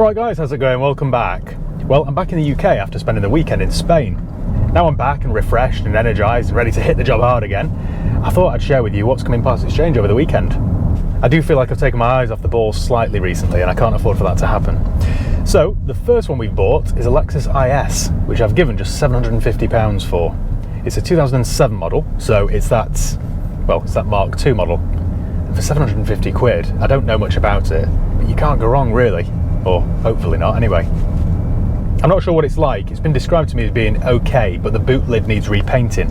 Alright guys, how's it going? Welcome back. Well, I'm back in the UK after spending the weekend in Spain. Now I'm back and refreshed and energised and ready to hit the job hard again. I thought I'd share with you what's coming past exchange over the weekend. I do feel like I've taken my eyes off the ball slightly recently and I can't afford for that to happen. So, the first one we've bought is a Lexus IS, which I've given just £750 for. It's a 2007 model, so it's that Mark II model. And for 750 quid, I don't know much about it, but you can't go wrong really. Or hopefully not, anyway. I'm not sure what it's like. It's been described to me as being okay, but the boot lid needs repainting.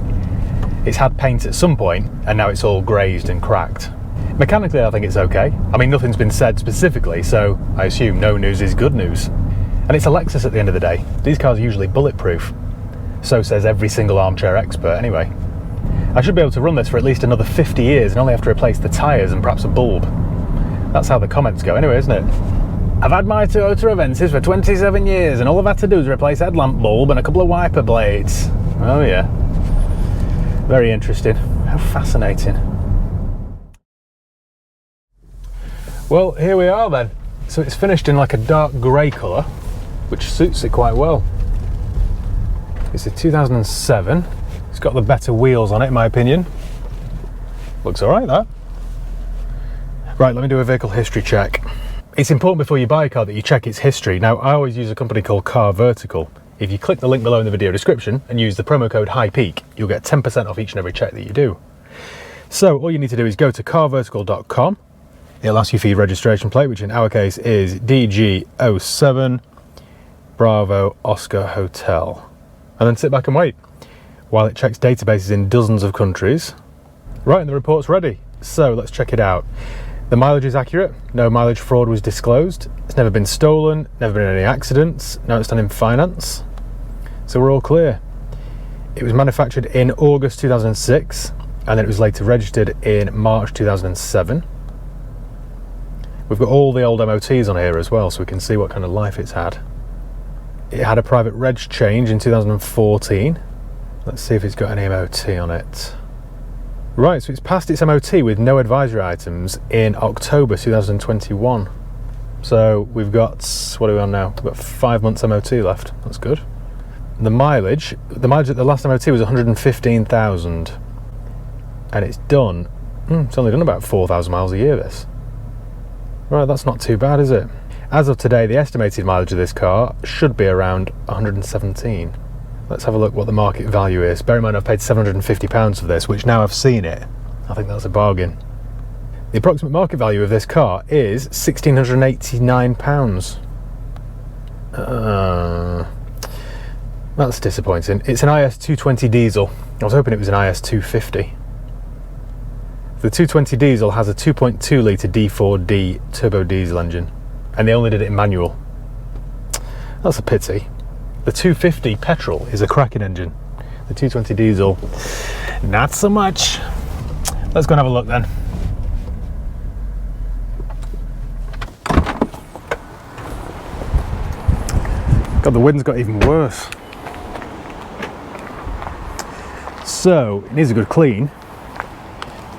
It's had paint at some point, and now it's all grazed and cracked. Mechanically, I think it's okay. I mean, nothing's been said specifically, so I assume no news is good news. And it's a Lexus at the end of the day. These cars are usually bulletproof. So says every single armchair expert, anyway. I should be able to run this for at least another 50 years and only have to replace the tyres and perhaps a bulb. That's how the comments go anyway, isn't it? I've had my Toyota Avensis for 27 years and all I've had to do is replace headlamp bulb and a couple of wiper blades. Oh yeah. Very interesting. How fascinating. Well, here we are then. So it's finished in like a dark grey colour, which suits it quite well. It's a 2007. It's got the better wheels on it in my opinion. Looks alright that. Right, let me do a vehicle history check. It's important before you buy a car that you check its history. Now, I always use a company called Car Vertical. If you click the link below in the video description and use the promo code HIGHPEAK, you'll get 10% off each and every check that you do. So all you need to do is go to carvertical.com. It'll ask you for your registration plate, which in our case is DG07 Bravo Oscar Hotel. And then sit back and wait while it checks databases in dozens of countries. Right, and the report's ready. So let's check it out. The mileage is accurate, no mileage fraud was disclosed, it's never been stolen, never been any accidents, no it's done in finance, so we're all clear. It was manufactured in August 2006 and then it was later registered in March 2007. We've got all the old MOTs on here as well so we can see what kind of life it's had. It had a private reg change in 2014, let's see if it's got any MOT on it. Right, so it's passed its MOT with no advisory items in October 2021. So we've got, what are we on now? We've got 5 months MOT left, that's good. The mileage at the last MOT was 115,000. And it's done, it's only done about 4,000 miles a year this. Right, that's not too bad, is it? As of today, the estimated mileage of this car should be around 117. Let's have a look what the market value is. Bear in mind I've paid £750 for this, which now I've seen it, I think that's a bargain. The approximate market value of this car is £1,689. That's disappointing. It's an IS 220 diesel. I was hoping it was an IS 250. The 220 diesel has a 2.2 litre D4D turbo diesel engine, and they only did it in manual. That's a pity. The 250 petrol is a cracking engine. The 220 diesel, not so much. Let's go and have a look then. God, the wind's got even worse. So, it needs a good clean.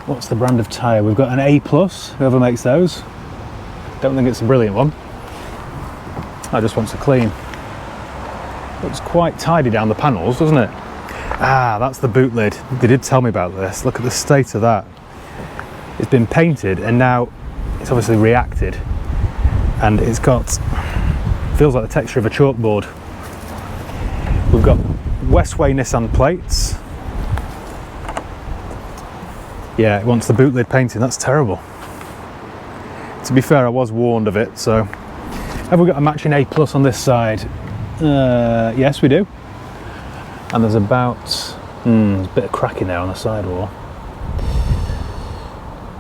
What's the brand of tyre? We've got an A+, whoever makes those. Don't think it's a brilliant one. I just want to clean. Looks quite tidy down the panels, doesn't it? Ah, that's the boot lid. They did tell me about this. Look at the state of that. It's been painted and now it's obviously reacted. And it's got, feels like the texture of a chalkboard. We've got Westway Nissan plates. Yeah, it wants the boot lid painting, that's terrible. To be fair, I was warned of it, so. Have we got a matching A+ on this side? Yes, we do. And there's about there's a bit of cracking there on the sidewall.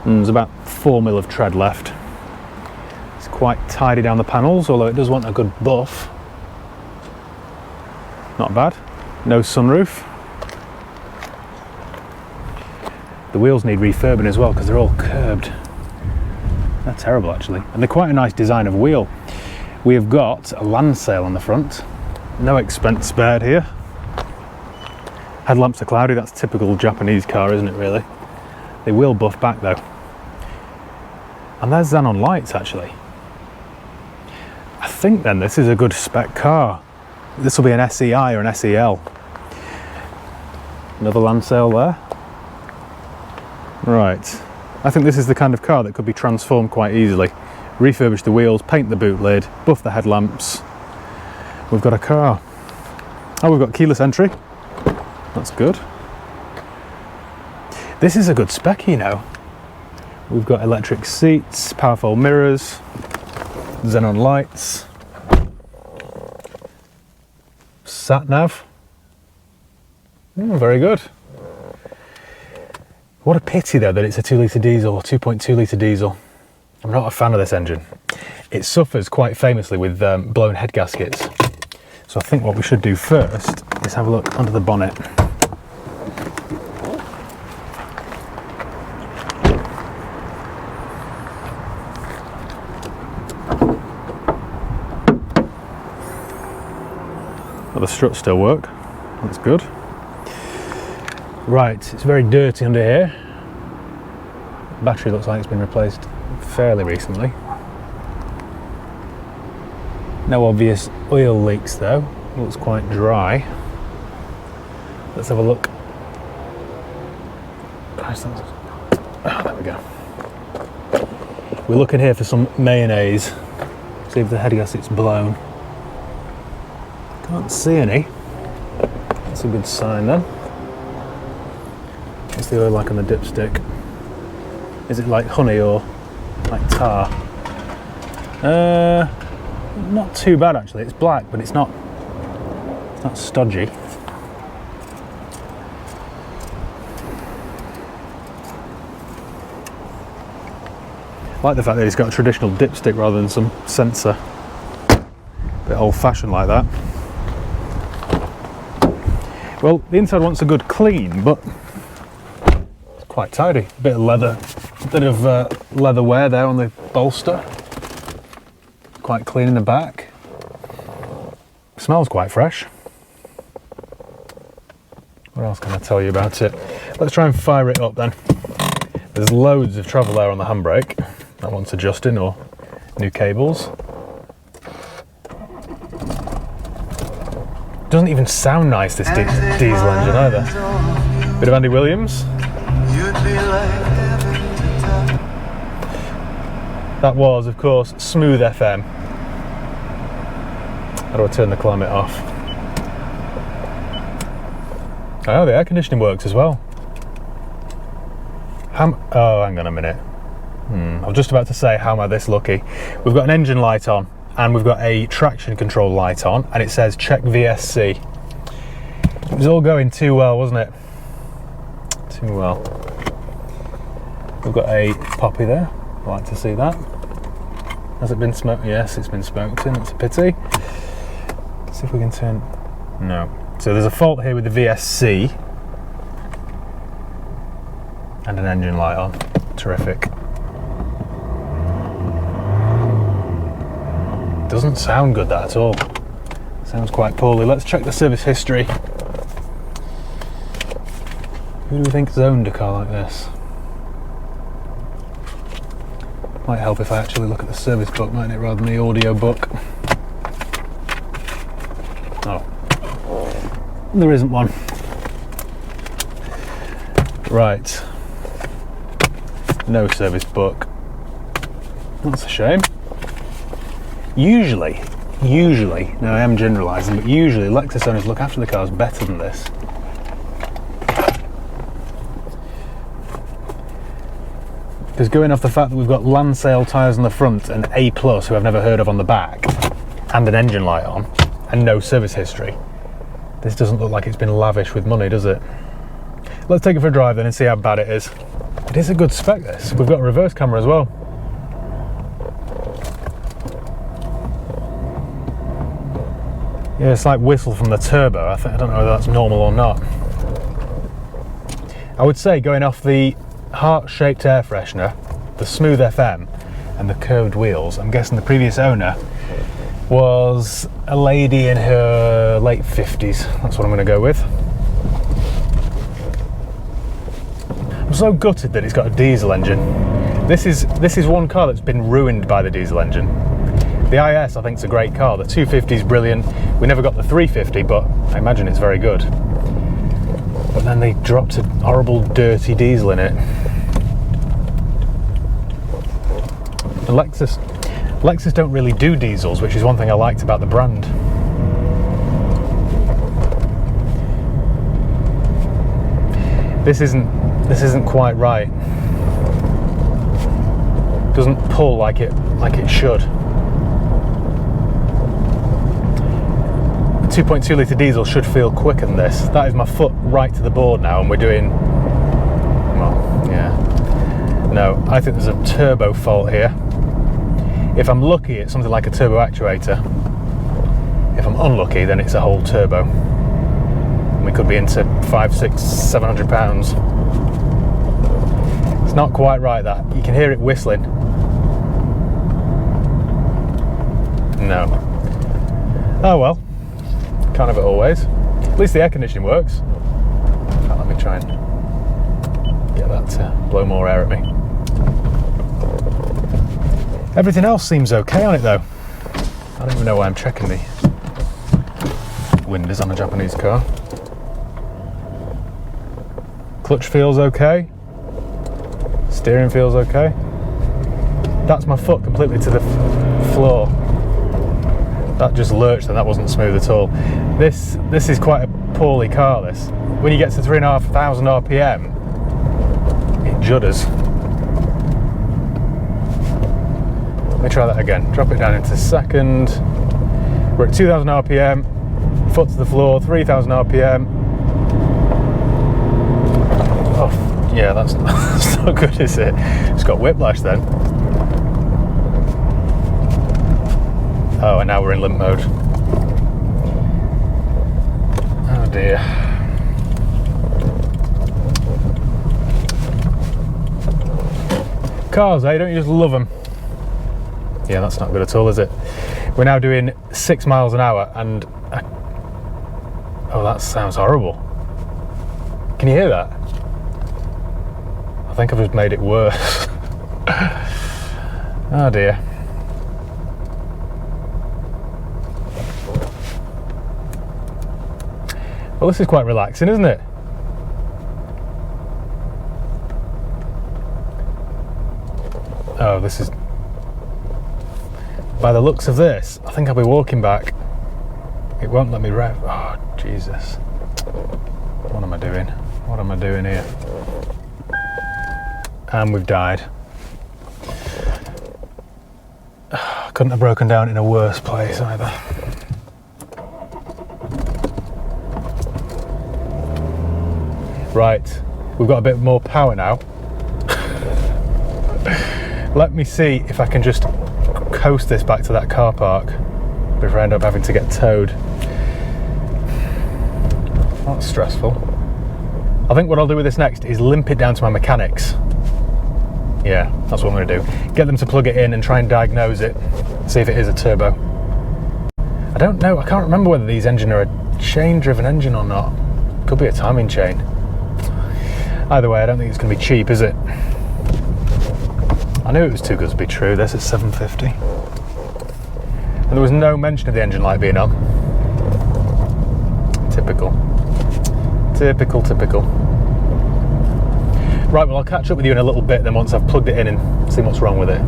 There's about 4mm of tread left. It's quite tidy down the panels, although it does want a good buff. Not bad. No sunroof. The wheels need refurbing as well because they're all curbed. They're terrible actually, and they're quite a nice design of wheel. We have got a land sail on the front. No expense spared here. Headlamps are cloudy, that's typical Japanese car, isn't it really? They will buff back though. And there's xenon lights actually. I think then this is a good spec car. This will be an SEI or an SEL. Another land sale there. Right, I think this is the kind of car that could be transformed quite easily. Refurbish the wheels, paint the boot lid, buff the headlamps. We've got a car. Oh, we've got keyless entry. That's good. This is a good spec, you know. We've got electric seats, powerful mirrors, xenon lights, sat nav. Very good. What a pity though that it's a 2 litre diesel, 2.2 litre diesel. I'm not a fan of this engine. It suffers quite famously with blown head gaskets. So I think what we should do first is have a look under the bonnet. Well, the struts still work. That's good. Right, it's very dirty under here. The battery looks like it's been replaced fairly recently. No obvious oil leaks though. It looks quite dry. Let's have a look. Oh, there we go. We're looking here for some mayonnaise. See if the head gasket's blown. Can't see any. That's a good sign then. What's the oil like on the dipstick? Is it like honey or like tar? Not too bad actually. It's black, but it's not stodgy. I like the fact that it's got a traditional dipstick rather than some sensor. A bit old-fashioned like that. Well, the inside wants a good clean, but it's quite tidy. A bit of leather, leather wear there on the bolster. Quite clean in the back. Smells quite fresh. What else can I tell you about it? Let's try and fire it up then. There's loads of travel there on the handbrake. That one's adjusting, or new cables. Doesn't even sound nice, this diesel engine either. Bit of Andy Williams. That was, of course, Smooth FM. How do I turn the climate off? Oh, the air conditioning works as well. Oh, hang on a minute. I was just about to say, how am I this lucky? We've got an engine light on, and we've got a traction control light on, and it says check VSC. It was all going too well, wasn't it? Too well. We've got a poppy there. I like to see that. Has it been smoked? Yes, it's been smoked in. That's a pity. Let's see if we can turn. No. So there's a fault here with the VSC and an engine light on. Terrific. Doesn't sound good, that at all. Sounds quite poorly. Let's check the service history. Who do we think's owned a car like this? Might help if I actually look at the service book, mightn't it, rather than the audio book. Oh, there isn't one. Right. No service book. That's a shame. Usually, now I am generalising, but usually Lexus owners look after the cars better than this. Because going off the fact that we've got land sale tyres on the front and A+, who I've never heard of, on the back, and an engine light on, and no service history, this doesn't look like it's been lavish with money, does it? Let's take it for a drive then and see how bad it is. It is a good spec, this. We've got a reverse camera as well. Yeah, it's like whistle from the turbo. I don't know whether that's normal or not. I would say, going off the heart-shaped air freshener, the Smooth FM, and the curved wheels, I'm guessing the previous owner was a lady in her late 50s. That's what I'm going to go with. I'm so gutted that it's got a diesel engine. This is one car that's been ruined by the diesel engine. The IS I think is a great car. The 250 is brilliant. We never got the 350, but I imagine it's very good. But then they dropped a horrible dirty diesel in it. And Lexus don't really do diesels, which is one thing I liked about the brand. This isn't quite right. Doesn't pull like it should. 2.2 litre diesel should feel quicker than this. That is my foot right to the board now, and we're doing, well, yeah. No, I think there's a turbo fault here. If I'm lucky, it's something like a turbo actuator. If I'm unlucky, then it's a whole turbo. And we could be into 500, 600, 700 pounds. It's not quite right, that. You can hear it whistling. No. Oh well. Can't have it always. At least the air conditioning works. In fact, let me try and get that to blow more air at me. Everything else seems okay on it though. I don't even know why I'm checking the windows on a Japanese car. Clutch feels okay. Steering feels okay. That's my foot completely to the floor. That just lurched and that wasn't smooth at all. This is quite a poorly car, this. When you get to 3,500 RPM, it judders. Let me try that again. Drop it down into second. We're at 2,000 RPM, foot to the floor, 3,000 RPM. Oh, yeah, that's not good, is it? It's got whiplash then. Oh, and now we're in limp mode. Oh dear. Cars, eh? Don't you just love them? Yeah, that's not good at all, is it? We're now doing 6 miles an hour and... oh, that sounds horrible. Can you hear that? I think I've just made it worse. Oh dear. Well, this is quite relaxing, isn't it? Oh, this is... by the looks of this, I think I'll be walking back. It won't let me rev. Oh, Jesus. What am I doing? What am I doing here? And we've died. Couldn't have broken down in a worse place either. Right, we've got a bit more power now. Let me see if I can just coast this back to that car park before I end up having to get towed. That's stressful. I think what I'll do with this next is limp it down to my mechanics. Yeah, that's what I'm going to do. Get them to plug it in and try and diagnose it, see if it is a turbo. I don't know, I can't remember whether these engines are a chain-driven engine or not. Could be a timing chain. Either way, I don't think it's going to be cheap, is it? I knew it was too good to be true. This is 750. And there was no mention of the engine light being on. Typical. Typical, typical. Right, well, I'll catch up with you in a little bit then once I've plugged it in and seen what's wrong with it.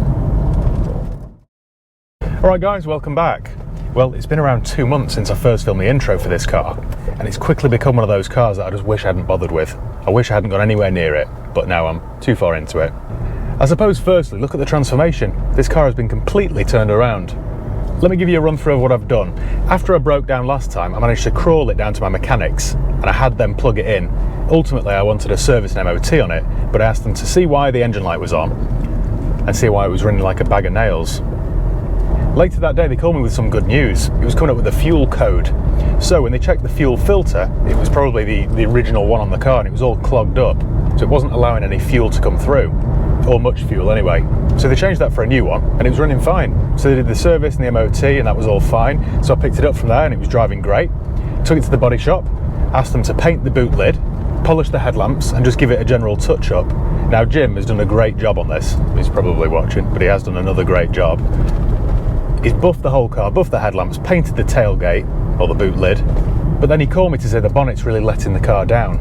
Alright guys, welcome back. Well, it's been around 2 months since I first filmed the intro for this car, and it's quickly become one of those cars that I just wish I hadn't bothered with. I wish I hadn't gone anywhere near it, but now I'm too far into it. I suppose firstly, look at the transformation. This car has been completely turned around. Let me give you a run through of what I've done. After I broke down last time, I managed to crawl it down to my mechanics, and I had them plug it in. Ultimately, I wanted a service and MOT on it, but I asked them to see why the engine light was on, and see why it was running like a bag of nails. Later that day, they called me with some good news. It was coming up with a fuel code. So when they checked the fuel filter, it was probably the original one on the car, and it was all clogged up. So it wasn't allowing any fuel to come through, or much fuel anyway. So they changed that for a new one, and it was running fine. So they did the service and the MOT, and that was all fine. So I picked it up from there, and it was driving great. Took it to the body shop, asked them to paint the boot lid, polish the headlamps, and just give it a general touch-up. Now Jim has done a great job on this. He's probably watching, but he has done another great job. He's buffed the whole car, buffed the headlamps, painted the tailgate, or the boot lid, but then he called me to say the bonnet's really letting the car down.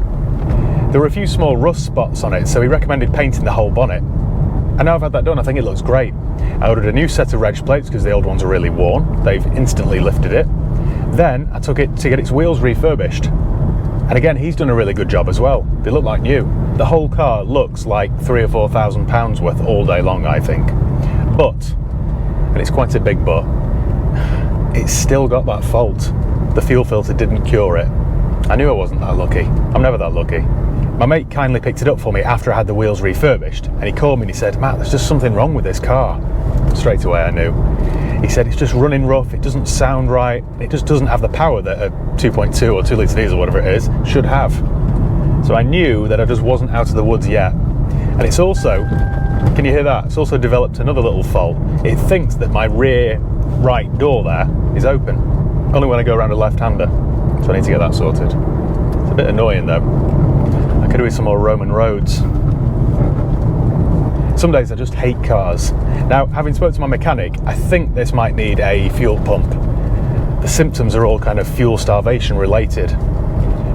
There were a few small rust spots on it, so he recommended painting the whole bonnet. And now I've had that done, I think it looks great. I ordered a new set of reg plates because the old ones are really worn. They've instantly lifted it. Then I took it to get its wheels refurbished. And again, he's done a really good job as well. They look like new. The whole car looks like £3,000 or £4,000 worth all day long, I think. But, and it's quite a big but, it's still got that fault. The fuel filter didn't cure it. I knew I wasn't that lucky. I'm never that lucky. My mate kindly picked it up for me after I had the wheels refurbished, and he called me and he said, Matt, there's just something wrong with this car. Straight away I knew. He said it's just running rough, it doesn't sound right, it just doesn't have the power that a 2.2 or 2 litre diesel, whatever it is, should have. So I knew that I just wasn't out of the woods yet. And it's also, can you hear that? It's also developed another little fault. It thinks that my rear right door there is open, only when I go around a left-hander. So I need to get that sorted. It's a bit annoying though. I could do with some more Roman roads. Some days I just hate cars. Now, having spoken to my mechanic, I think this might need a fuel pump. The symptoms are all kind of fuel starvation related.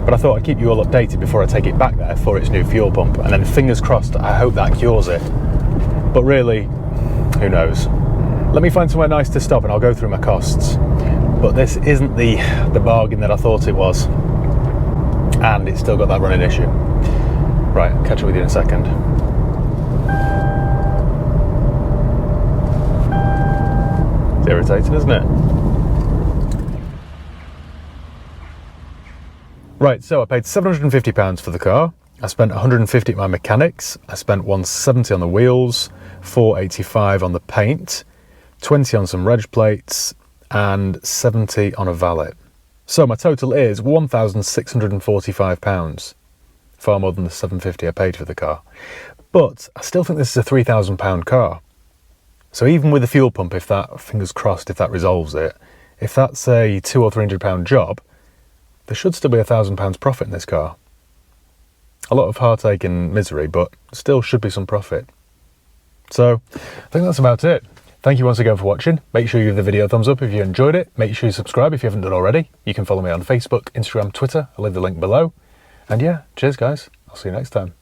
But I thought I'd keep you all updated before I take it back there for its new fuel pump. And then fingers crossed, I hope that cures it. But really, who knows? Let me find somewhere nice to stop and I'll go through my costs. But this isn't the bargain that I thought it was. And it's still got that running issue. Right, I'll catch up with you in a second. It's irritating, isn't it? Right, so I paid £750 for the car. I spent £150 at my mechanics. I spent £170 on the wheels, £485 on the paint, £20 on some reg plates, and £70 on a valet. So my total is £1,645, far more than the £750 I paid for the car. But I still think this is a £3,000 car. So even with the fuel pump, if that, fingers crossed, if that resolves it, if that's a £200 or £300 job, there should still be £1,000 profit in this car. A lot of heartache and misery, but still should be some profit. So I think that's about it. Thank you once again for watching. Make sure you give the video a thumbs up if you enjoyed it. Make sure you subscribe if you haven't done already. You can follow me on Facebook, Instagram, Twitter. I'll leave the link below. And yeah, cheers guys. I'll see you next time.